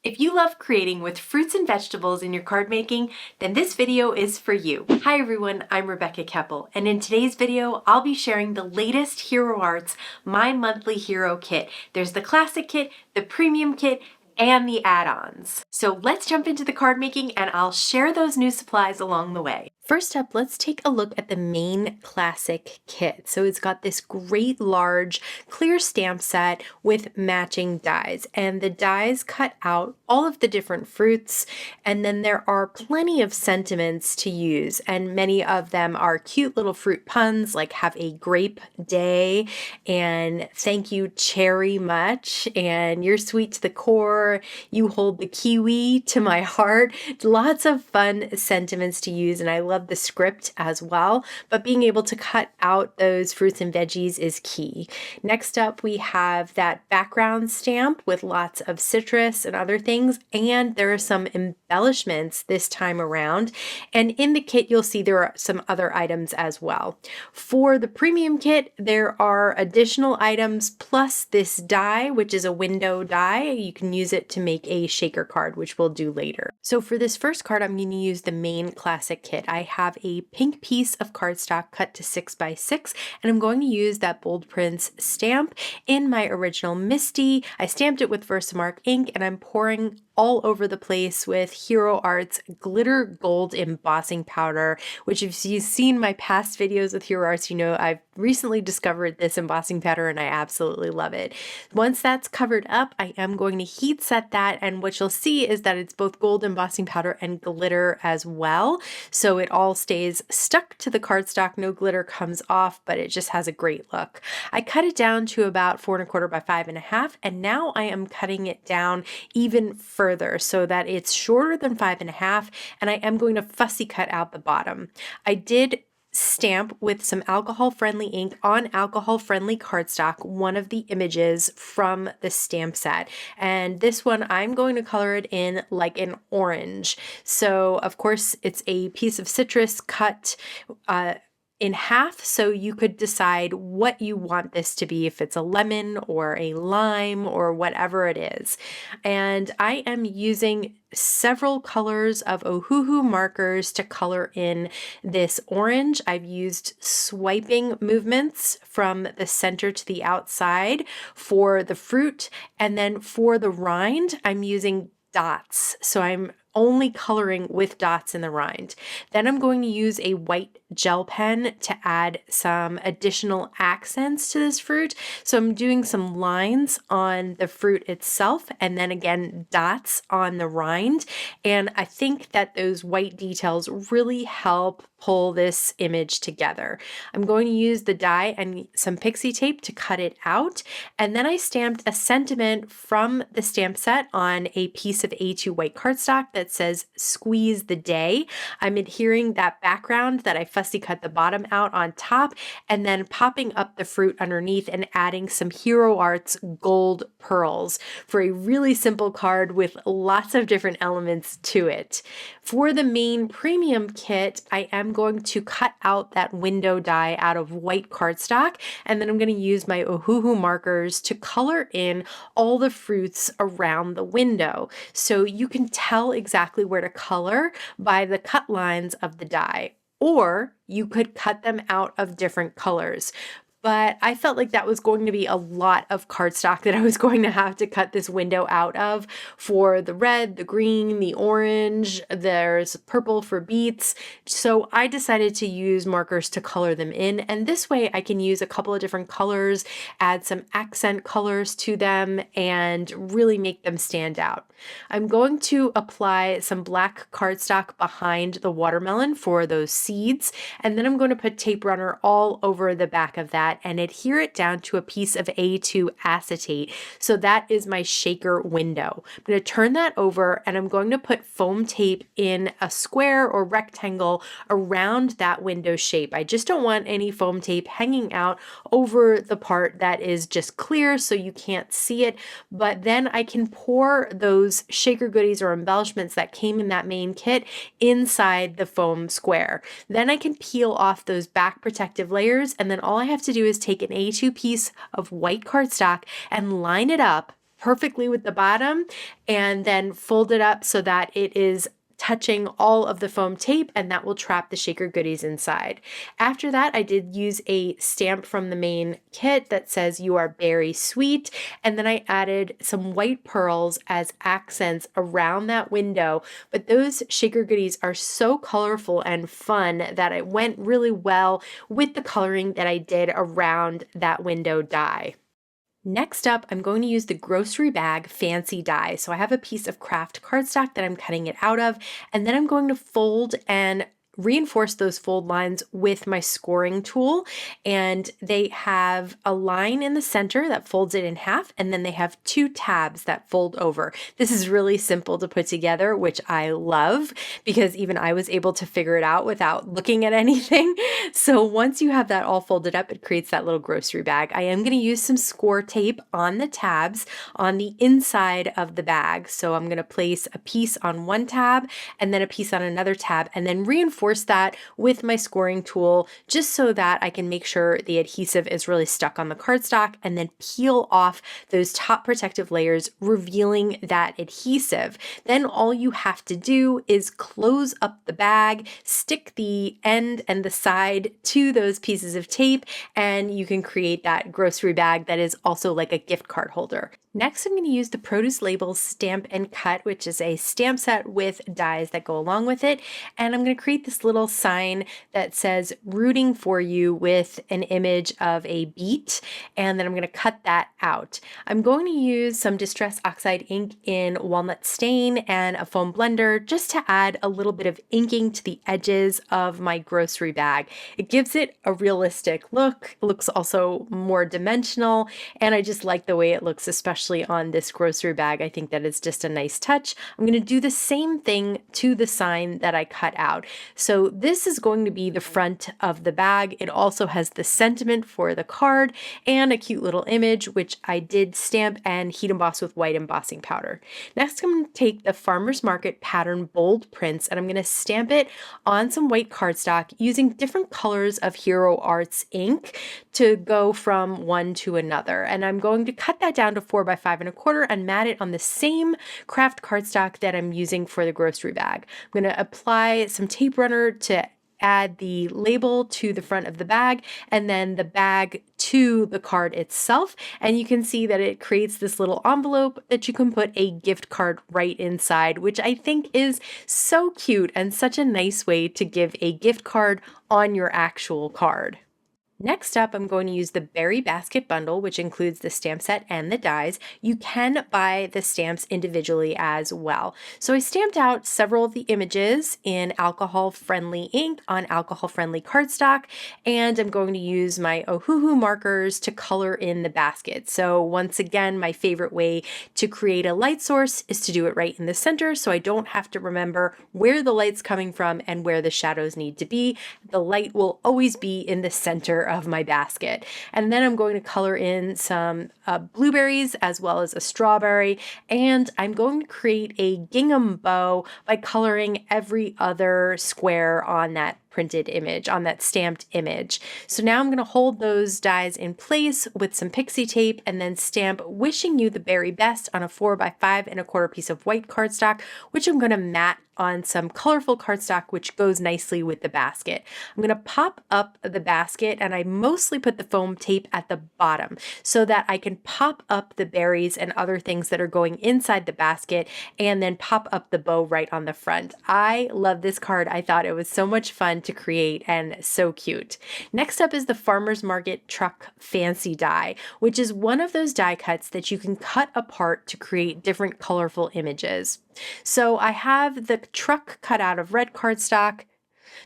If you love creating with fruits and vegetables in your card making, then this video is for you. Hi everyone, I'm Rebecca Keppel, and in today's video, I'll be sharing the latest Hero Arts My Monthly Hero Kit. There's the Classic Kit, the Premium Kit, and the add-ons. So let's jump into the card making and I'll share those new supplies along the way. First up, let's take a look at the main Classic Kit. So it's got this great large clear stamp set with matching dies, and the dies cut out all of the different fruits, and then there are plenty of sentiments to use, and many of them are cute little fruit puns like have a grape day and thank you cherry much and you're sweet to the core, you hold the kiwi to my heart. Lots of fun sentiments to use, and I love the script as well, but being able to cut out those fruits and veggies is key. Next up, we have that background stamp with lots of citrus and other things, and there are some embellishments this time around, and in the kit you'll see there are some other items as well. For the premium kit, there are additional items plus this die, which is a window die. You can use it to make a shaker card, which we'll do later. So for this first card, I'm going to use the main Classic Kit. I have a pink piece of cardstock cut to 6x6, and I'm going to use that Bold Prints stamp in my original Misty. I stamped it with Versamark ink, and I'm pouring all over the place with Hero Arts glitter gold embossing powder, which if you've seen my past videos with Hero Arts, you know I've recently discovered this embossing powder and I absolutely love it. Once that's covered up, I am going to heat set that, and what you'll see is that it's both gold embossing powder and glitter as well. So it all stays stuck to the cardstock, no glitter comes off, but it just has a great look. I cut it down to about 4¼ by 5½, and now I am cutting it down even further so that it's shorter than 5½, and I am going to fussy cut out the bottom. I did stamp with some alcohol-friendly ink on alcohol-friendly cardstock one of the images from the stamp set, and this one I'm going to color it in like an orange. So of course it's a piece of citrus cut in half, so you could decide what you want this to be, if it's a lemon or a lime or whatever it is. And I am using several colors of Ohuhu markers to color in this orange. I've used swiping movements from the center to the outside for the fruit, and then for the rind I'm using dots. So I'm only coloring with dots in the rind. Then I'm going to use a white gel pen to add some additional accents to this fruit. So I'm doing some lines on the fruit itself and then again dots on the rind. And I think that those white details really help pull this image together. I'm going to use the die and some pixie tape to cut it out. And then I stamped a sentiment from the stamp set on a piece of A2 white cardstock that says squeeze the day. I'm adhering that background that I fussy cut the bottom out on top, and then popping up the fruit underneath and adding some Hero Arts gold pearls for a really simple card with lots of different elements to it. For the main premium kit, I am going to cut out that window die out of white cardstock, and then I'm going to use my Ohuhu markers to color in all the fruits around the window. So you can tell exactly where to color by the cut lines of the die, or you could cut them out of different colors. But I felt like that was going to be a lot of cardstock that I was going to have to cut this window out of for the red, the green, the orange, there's purple for beets. So I decided to use markers to color them in, and this way I can use a couple of different colors, add some accent colors to them, and really make them stand out. I'm going to apply some black cardstock behind the watermelon for those seeds, and then I'm going to put tape runner all over the back of that and adhere it down to a piece of A2 acetate. So that is my shaker window. I'm going to turn that over, and I'm going to put foam tape in a square or rectangle around that window shape. I just don't want any foam tape hanging out over the part that is just clear so you can't see it, but then I can pour those shaker goodies or embellishments that came in that main kit inside the foam square. Then I can peel off those back protective layers, and then all I have to do is take an A2 piece of white cardstock and line it up perfectly with the bottom and then fold it up so that it is touching all of the foam tape, and that will trap the shaker goodies inside. After that, I did use a stamp from the main kit that says "You are berry sweet," and then I added some white pearls as accents around that window. But those shaker goodies are so colorful and fun that it went really well with the coloring that I did around that window die. Next up, I'm going to use the grocery bag fancy die. So I have a piece of craft cardstock that I'm cutting it out of, and then I'm going to fold and reinforce those fold lines with my scoring tool. And they have a line in the center that folds it in half, and then they have two tabs that fold over. This is really simple to put together, which I love because even I was able to figure it out without looking at anything. So once you have that all folded up, it creates that little grocery bag. I am going to use some score tape on the tabs on the inside of the bag. So I'm going to place a piece on one tab and then a piece on another tab, and then reinforce that with my scoring tool just so that I can make sure the adhesive is really stuck on the cardstock, and then peel off those top protective layers, revealing that adhesive. Then all you have to do is close up the bag, stick the end and the side to those pieces of tape, and you can create that grocery bag that is also like a gift card holder. Next, I'm going to use the Produce Labels Stamp and Cut, which is a stamp set with dies that go along with it. And I'm going to create this little sign that says "Rooting for You" with an image of a beet. And then I'm going to cut that out. I'm going to use some Distress Oxide ink in Walnut Stain and a foam blender just to add a little bit of inking to the edges of my grocery bag. It gives it a realistic look. It looks also more dimensional, and I just like the way it looks, especially on this grocery bag. I think that is just a nice touch. I'm going to do the same thing to the sign that I cut out. So this is going to be the front of the bag. It also has the sentiment for the card and a cute little image, which I did stamp and heat emboss with white embossing powder. Next, I'm going to take the Farmer's Market pattern bold prints, and I'm going to stamp it on some white cardstock using different colors of Hero Arts ink to go from one to another. And I'm going to cut that down to 4 by 5 1/4 and mat it on the same craft cardstock that I'm using for the grocery bag. I'm going to apply some tape runner to add the label to the front of the bag, and then the bag to the card itself. And you can see that it creates this little envelope that you can put a gift card right inside, which I think is so cute and such a nice way to give a gift card on your actual card. Next up, I'm going to use the Berry Basket Bundle, which includes the stamp set and the dies. You can buy the stamps individually as well. So I stamped out several of the images in alcohol-friendly ink on alcohol-friendly cardstock, and I'm going to use my Ohuhu markers to color in the basket. So once again, my favorite way to create a light source is to do it right in the center, so I don't have to remember where the light's coming from and where the shadows need to be. The light will always be in the center of my basket. And then I'm going to color in some blueberries as well as a strawberry, and I'm going to create a gingham bow by coloring every other square on that printed image, on that stamped image. So now I'm going to hold those dies in place with some pixie tape and then stamp "Wishing You the Very Best" on a 4 by 5 1/4 piece of white cardstock, which I'm going to mat on some colorful cardstock, which goes nicely with the basket. I'm going to pop up the basket, and I mostly put the foam tape at the bottom so that I can pop up the berries and other things that are going inside the basket, and then pop up the bow right on the front. I love this card. I thought it was so much fun to create and so cute. Next up is the Farmer's Market Truck Fancy Die, which is one of those die cuts that you can cut apart to create different colorful images. So I have the truck cut out of red cardstock.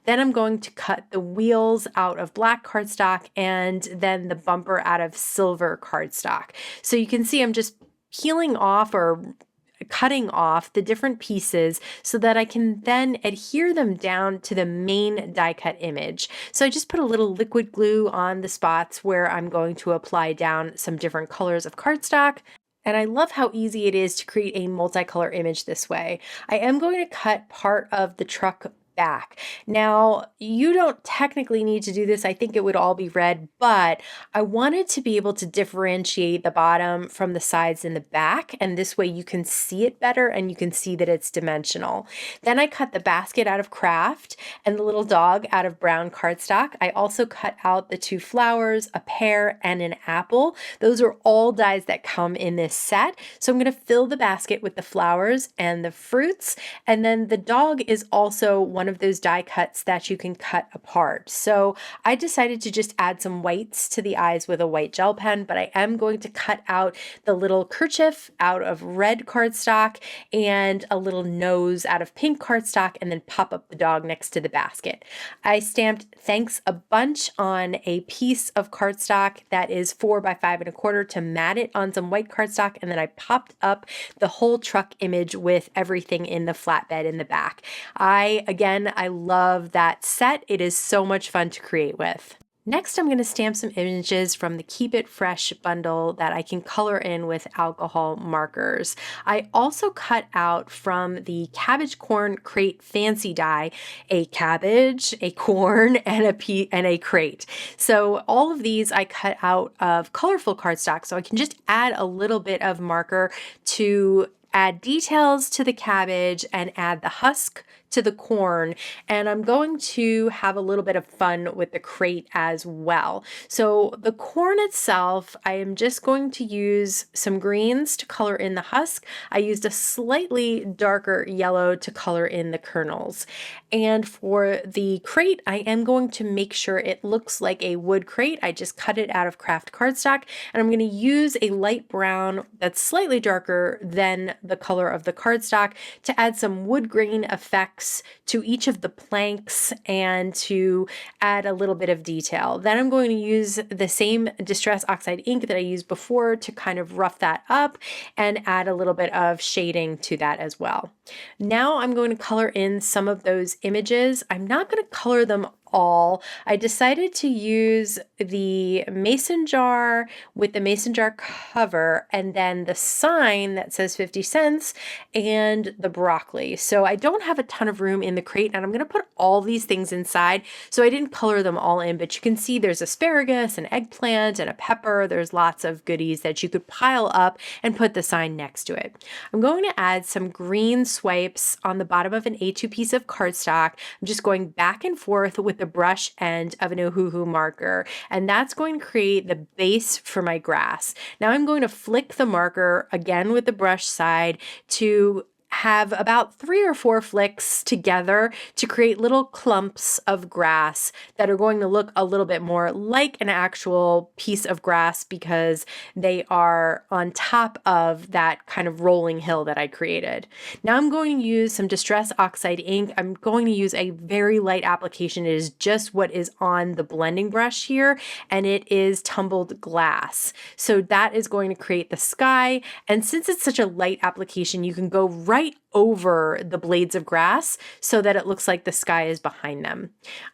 Then I'm going to cut the wheels out of black cardstock, and then the bumper out of silver cardstock. So you can see I'm just peeling off or cutting off the different pieces so that I can then adhere them down to the main die cut image. So I just put a little liquid glue on the spots where I'm going to apply down some different colors of cardstock. And I love how easy it is to create a multicolor image this way. I am going to cut part of the truck back. Now, you don't technically need to do this. I think it would all be red, but I wanted to be able to differentiate the bottom from the sides and the back, and this way you can see it better and you can see that it's dimensional. Then I cut the basket out of craft and the little dog out of brown cardstock. I also cut out the 2 flowers, a pear, and an apple. Those are all dies that come in this set. So I'm going to fill the basket with the flowers and the fruits, and then the dog is also one of those die cuts that you can cut apart. So I decided to just add some whites to the eyes with a white gel pen, but I am going to cut out the little kerchief out of red cardstock and a little nose out of pink cardstock, and then pop up the dog next to the basket. I stamped "Thanks a bunch" on a piece of cardstock that is 4 by 5 1/4 to mat it on some white cardstock, and then I popped up the whole truck image with everything in the flatbed in the back. I love that set. It is so much fun to create with. Next, I'm going to stamp some images from the Keep It Fresh bundle that I can color in with alcohol markers. I also cut out from the Cabbage Corn Crate Fancy Die a cabbage, a corn, and a crate. So all of these I cut out of colorful cardstock, so I can just add a little bit of marker to add details to the cabbage and add the husk to the corn, and I'm going to have a little bit of fun with the crate as well. So the corn itself, I am just going to use some greens to color in the husk. I used a slightly darker yellow to color in the kernels. And for the crate, I am going to make sure it looks like a wood crate. I just cut it out of craft cardstock, and I'm going to use a light brown that's slightly darker than the color of the cardstock to add some wood grain effects to each of the planks and to add a little bit of detail. Then I'm going to use the same Distress Oxide ink that I used before to kind of rough that up and add a little bit of shading to that as well. Now I'm going to color in some of those images. I'm not going to color them all. I decided to use the mason jar with the mason jar cover, and then the sign that says 50 cents and the broccoli. So I don't have a ton of room in the crate, and I'm going to put all these things inside. So I didn't color them all in, but you can see there's asparagus, an eggplant, and a pepper. There's lots of goodies that you could pile up and put the sign next to it. I'm going to add some green swipes on the bottom of an A2 piece of cardstock. I'm just going back and forth with the brush end of an Ohuhu marker, and that's going to create the base for my grass. Now I'm going to flick the marker again with the brush side to have about 3 or 4 flicks together to create little clumps of grass that are going to look a little bit more like an actual piece of grass because they are on top of that kind of rolling hill that I created. Now I'm going to use some Distress Oxide ink. I'm going to use a very light application. It is just what is on the blending brush here, and it is tumbled glass. So that is going to create the sky, and since it's such a light application, you can go right over the blades of grass so that it looks like the sky is behind them.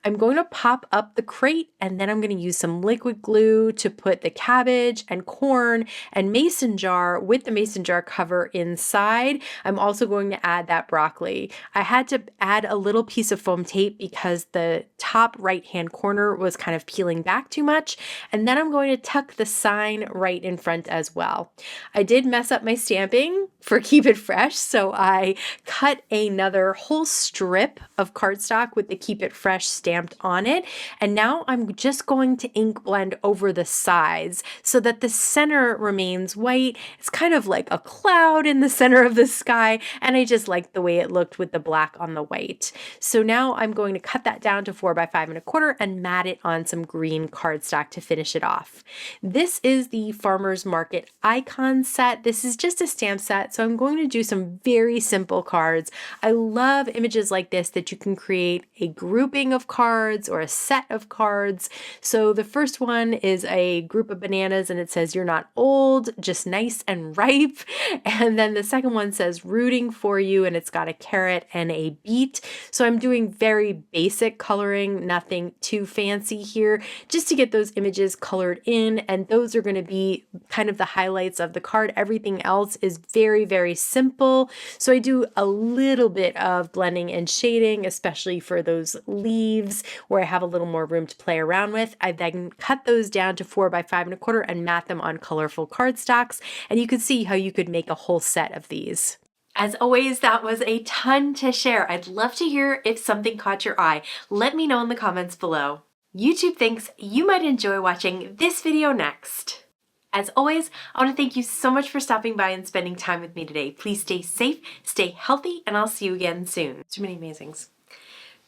I'm going to pop up the crate, and then I'm going to use some liquid glue to put the cabbage and corn and mason jar with the mason jar cover inside. I'm also going to add that broccoli. I had to add a little piece of foam tape because the top right hand corner was kind of peeling back too much, and then I'm going to tuck the sign right in front as well. I did mess up my stamping for Keep It Fresh, so I cut another whole strip of cardstock with the Keep It Fresh stamped on it, and now I'm just going to ink blend over the sides so that the center remains white. It's kind of like a cloud in the center of the sky, and I just liked the way it looked with the black on the white. So now I'm going to cut that down to 4 by 5 1/4 and mat it on some green cardstock to finish it off. This is the Farmer's Market icon set. This is just a stamp set, so I'm going to do some very simple cards. I love images like this that you can create a grouping of cards or a set of cards. So the first one is a group of bananas, and it says "You're not old, just nice and ripe." And then the second one says "Rooting for you," and it's got a carrot and a beet. So I'm doing very basic coloring, nothing too fancy here, just to get those images colored in, and those are going to be kind of the highlights of the card. Everything else is very, very simple. So I do do a little bit of blending and shading, especially for those leaves where I have a little more room to play around with. I then cut those down to 4 by 5.25 and mat them on colorful cardstocks. And you could see how you could make a whole set of these. As always, that was a ton to share. I'd love to hear if something caught your eye. Let me know in the comments below. YouTube thinks you might enjoy watching this video next. As always, I want to thank you so much for stopping by and spending time with me today. Please stay safe, stay healthy, and I'll see you again soon. Too many amazings.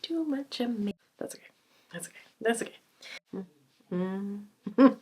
Too much amazing. That's okay. That's okay. That's okay.